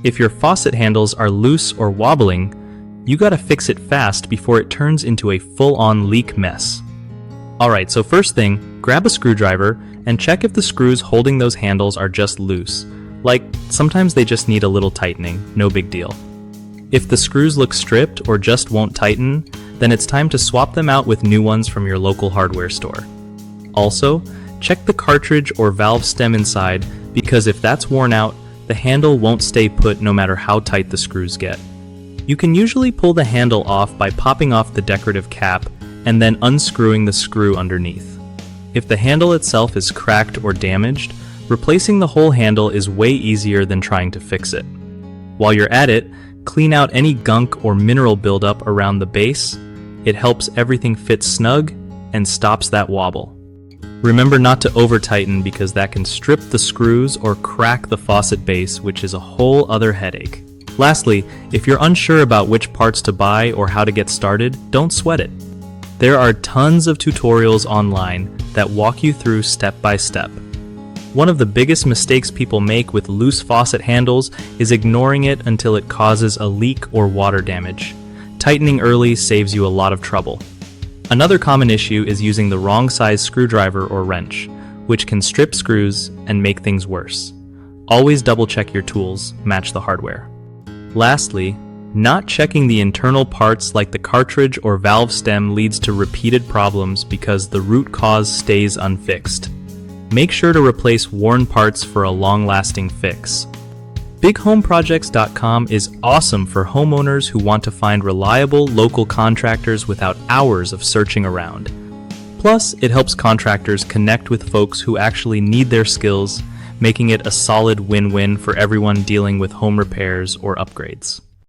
If your faucet handles are loose or wobbling, you gotta fix it fast before it turns into a full-on leak mess. Alright, so first thing, grab a screwdriver and check if the screws holding those handles are just loose. Like, sometimes they just need a little tightening, no big deal. If the screws look stripped or just won't tighten, then it's time to swap them out with new ones from your local hardware store. Also, check the cartridge or valve stem inside, because if that's worn out, the handle won't stay put no matter how tight the screws get. You can usually pull the handle off by popping off the decorative cap and then unscrewing the screw underneath. If the handle itself is cracked or damaged, replacing the whole handle is way easier than trying to fix it. While you're at it, clean out any gunk or mineral buildup around the base. It helps everything fit snug and stops that wobble. Remember not to over-tighten because that can strip the screws or crack the faucet base, which is a whole other headache. Lastly, if you're unsure about which parts to buy or how to get started, don't sweat it. There are tons of tutorials online that walk you through step by step. One of the biggest mistakes people make with loose faucet handles is ignoring it until it causes a leak or water damage. Tightening early saves you a lot of trouble. Another common issue is using the wrong size screwdriver or wrench, which can strip screws and make things worse. Always double check your tools, match the hardware. Lastly, not checking the internal parts like the cartridge or valve stem leads to repeated problems because the root cause stays unfixed. Make sure to replace worn parts for a long-lasting fix. BigHomeProjects.com is awesome for homeowners who want to find reliable local contractors without hours of searching around. Plus, it helps contractors connect with folks who actually need their skills, making it a solid win-win for everyone dealing with home repairs or upgrades.